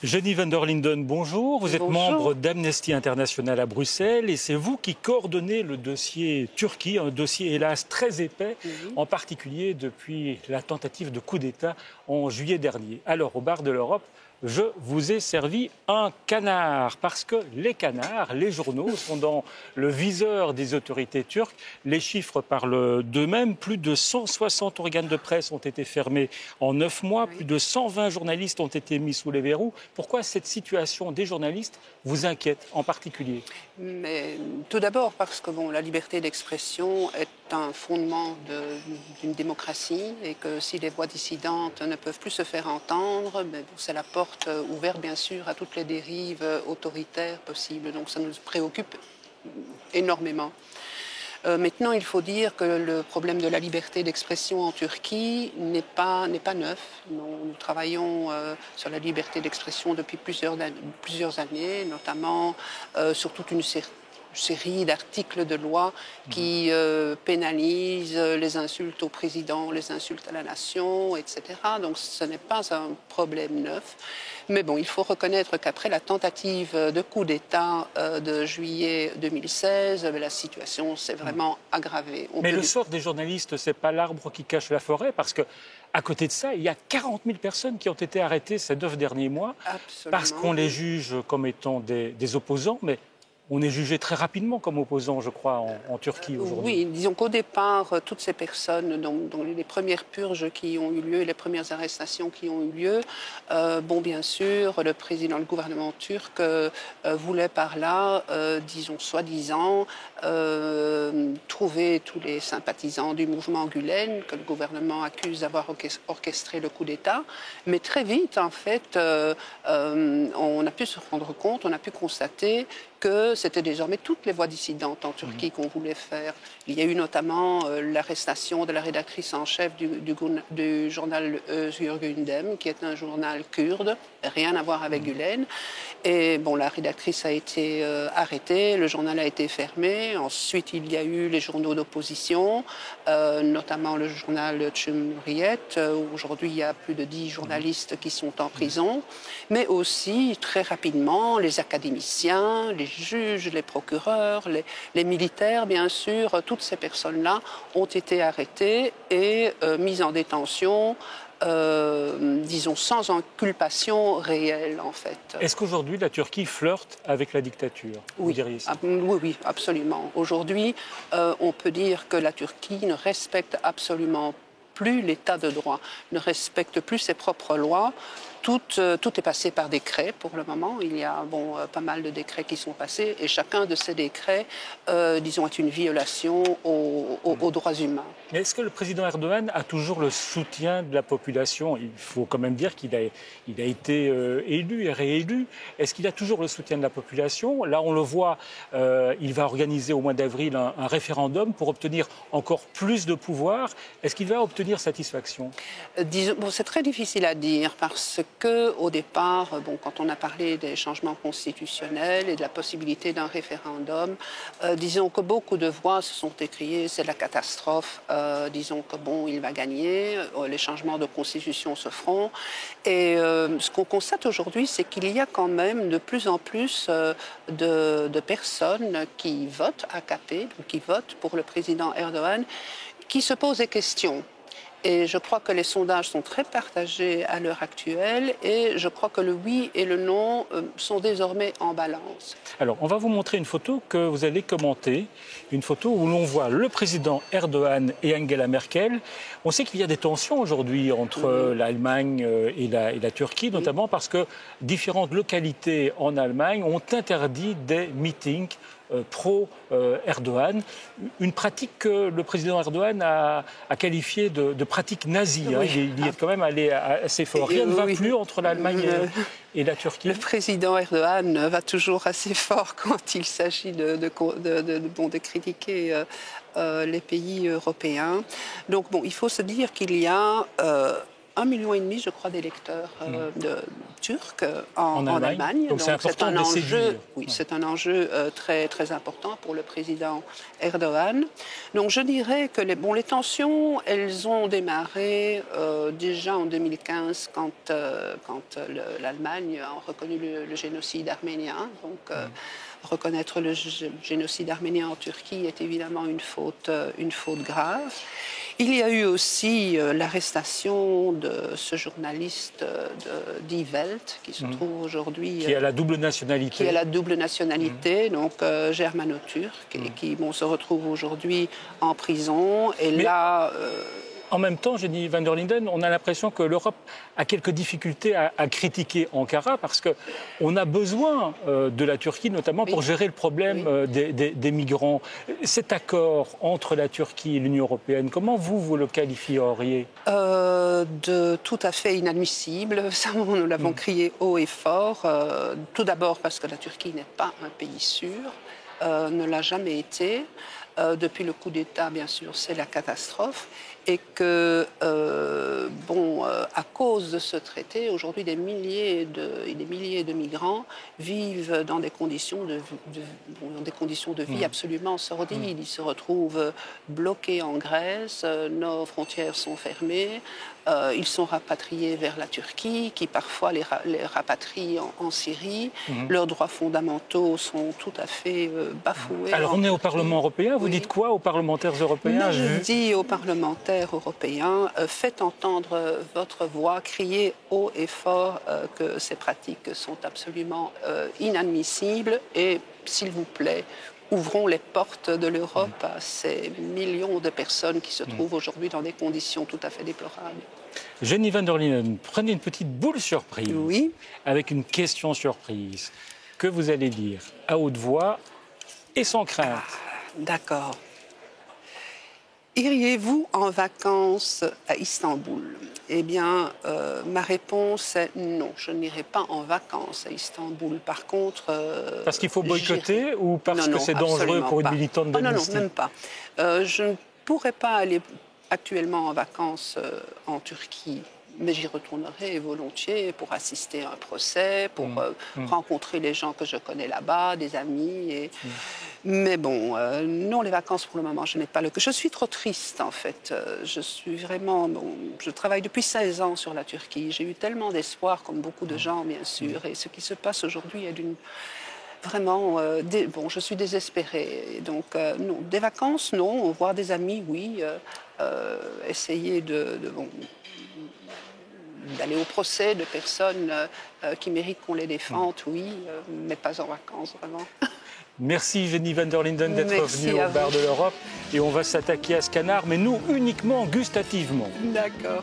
Jenny van der Linden, bonjour. Vous êtes membre d'Amnesty International à Bruxelles et c'est vous qui coordonnez le dossier Turquie, un dossier hélas très épais, en particulier depuis la tentative de coup d'État en juillet dernier. Alors, au bar de l'Europe, je vous ai servi un canard, parce que les canards, les journaux, sont dans le viseur des autorités turques. Les chiffres parlent d'eux-mêmes. Plus de 160 organes de presse ont été fermés en 9 mois. Plus de 120 journalistes ont été mis sous les verrous. Pourquoi cette situation des journalistes vous inquiète en particulier? Mais tout d'abord parce que la liberté d'expression est un fondement d'une démocratie et que si les voix dissidentes ne peuvent plus se faire entendre, c'est la porte ouverte bien sûr à toutes les dérives autoritaires possibles. Donc ça nous préoccupe énormément. Maintenant, il faut dire que le problème de la liberté d'expression en Turquie n'est pas neuf. Nous travaillons sur la liberté d'expression depuis plusieurs années, notamment sur toute une série d'articles de loi qui pénalisent les insultes au président, les insultes à la nation, etc. Donc ce n'est pas un problème neuf. Mais il faut reconnaître qu'après la tentative de coup d'État de juillet 2016, la situation s'est vraiment aggravée. Mais le sort des journalistes, ce n'est pas l'arbre qui cache la forêt, parce que à côté de ça, il y a 40 000 personnes qui ont été arrêtées ces 9 derniers mois. Absolument. Parce qu'on les juge comme étant des opposants, mais on est jugé très rapidement comme opposant, je crois, en Turquie aujourd'hui. Oui, disons qu'au départ, toutes ces personnes, dans les premières purges qui ont eu lieu, les premières arrestations qui ont eu lieu, bien sûr, le gouvernement turc voulait par là, disons, soi-disant, trouver tous les sympathisants du mouvement Gülen, que le gouvernement accuse d'avoir orchestré le coup d'État. Mais très vite, en fait, on a pu se rendre compte, on a pu constater que c'était désormais toutes les voix dissidentes en Turquie qu'on voulait faire. Il y a eu notamment l'arrestation de la rédactrice en chef du journal Özgür Gündem, qui est un journal kurde, rien à voir avec Gülen. Et la rédactrice a été arrêtée, le journal a été fermé. Ensuite, il y a eu les journaux d'opposition, notamment le journal Cumhuriyet, où aujourd'hui il y a plus de 10 journalistes qui sont en prison. Mais aussi, très rapidement, les académiciens, les juges, les procureurs, les militaires, bien sûr, toutes ces personnes-là ont été arrêtées et mises en détention, disons, sans inculpation réelle, en fait. Est-ce qu'aujourd'hui, la Turquie flirte avec la dictature? Oui, vous diriez ça? oui, absolument. Aujourd'hui, on peut dire que la Turquie ne respecte absolument plus l'état de droit, ne respecte plus ses propres lois. Tout est passé par décret pour le moment. Il y a pas mal de décrets qui sont passés et chacun de ces décrets, disons, est une violation aux droits humains. Mais est-ce que le président Erdogan a toujours le soutien de la population? Il faut quand même dire qu'il a été élu et réélu. Est-ce qu'il a toujours le soutien de la population? Là, on le voit, il va organiser au mois d'avril un référendum pour obtenir encore plus de pouvoir. Est-ce qu'il va obtenir satisfaction? C'est très difficile à dire parce qu'au départ, quand on a parlé des changements constitutionnels et de la possibilité d'un référendum, disons que beaucoup de voix se sont écriées, c'est la catastrophe, disons que il va gagner, les changements de constitution se feront. Et ce qu'on constate aujourd'hui, c'est qu'il y a quand même de plus en plus de personnes qui votent AKP, qui votent pour le président Erdogan, qui se posent des questions. Et je crois que les sondages sont très partagés à l'heure actuelle et je crois que le oui et le non sont désormais en balance. Alors, on va vous montrer une photo que vous allez commenter, une photo où l'on voit le président Erdogan et Angela Merkel. On sait qu'il y a des tensions aujourd'hui entre l'Allemagne et la Turquie, notamment parce que différentes localités en Allemagne ont interdit des meetings pro-Erdogan, une pratique que le président Erdogan a qualifiée de pratique nazie. Il y est quand même allé assez fort. Rien ne va plus entre l'Allemagne et la Turquie. Le président Erdogan va toujours assez fort quand il s'agit de critiquer les pays européens. Donc il faut se dire qu'il y a 1,5 million, je crois, d'électeurs turcs en Allemagne. Donc c'est important de séduire. Oui, c'est un enjeu très, très important pour le président Erdogan. Donc je dirais que les tensions, elles ont démarré déjà en 2015 quand l'Allemagne a reconnu le génocide arménien. Donc reconnaître le génocide arménien en Turquie est évidemment une faute grave. Il y a eu aussi l'arrestation de ce journaliste Die Welt, qui se trouve aujourd'hui... Qui a la double nationalité. Qui a la double nationalité, donc germano-turc, et qui se retrouve aujourd'hui en prison. Et là... En même temps, Jenny van der Linden, on a l'impression que l'Europe a quelques difficultés à critiquer Ankara parce qu'on a besoin de la Turquie, notamment pour gérer le problème des migrants. Cet accord entre la Turquie et l'Union européenne, comment vous le qualifieriez? De tout à fait inadmissible. Ça, nous l'avons crié haut et fort. Tout d'abord parce que la Turquie n'est pas un pays sûr, ne l'a jamais été. Depuis le coup d'État, bien sûr, c'est la catastrophe. Et que, à cause de ce traité, aujourd'hui, des milliers de migrants vivent dans des conditions de vie absolument sordides. Ils se retrouvent bloqués en Grèce, nos frontières sont fermées, ils sont rapatriés vers la Turquie, qui parfois les rapatrie en Syrie. Leurs droits fondamentaux sont tout à fait bafoués. Alors, on est au Parlement européen. Vous dites quoi aux parlementaires européens? Je dis aux parlementaires européens, faites entendre votre voix, criez haut et fort que ces pratiques sont absolument inadmissibles et, s'il vous plaît, ouvrons les portes de l'Europe à ces millions de personnes qui se trouvent aujourd'hui dans des conditions tout à fait déplorables. Jenny van der Linden, prenez une petite boule surprise avec une question surprise que vous allez dire à haute voix et sans crainte. D'accord. Iriez-vous en vacances à Istanbul? Eh bien, ma réponse est non, je n'irai pas en vacances à Istanbul. Par contre... parce qu'il faut boycotter ou parce que c'est dangereux pour une militante d'Amnesty? Non, même pas. Je ne pourrais pas aller actuellement en vacances en Turquie, mais j'y retournerai volontiers pour assister à un procès, pour rencontrer les gens que je connais là-bas, des amis. Mais bon, non, les vacances pour le moment, je n'ai pas le... Je suis trop triste en fait. Je suis vraiment... je travaille depuis 16 ans sur la Turquie. J'ai eu tellement d'espoir, comme beaucoup de gens, bien sûr. Et ce qui se passe aujourd'hui est d'une... Vraiment, je suis désespérée. Donc, non, des vacances, non. Voir des amis, oui. Essayer d'aller au procès de personnes qui méritent qu'on les défende, oui, mais pas en vacances, vraiment. Merci Jenny van der Linden d'être venue au bar de l'Europe. Et on va s'attaquer à ce canard, mais nous uniquement gustativement. D'accord.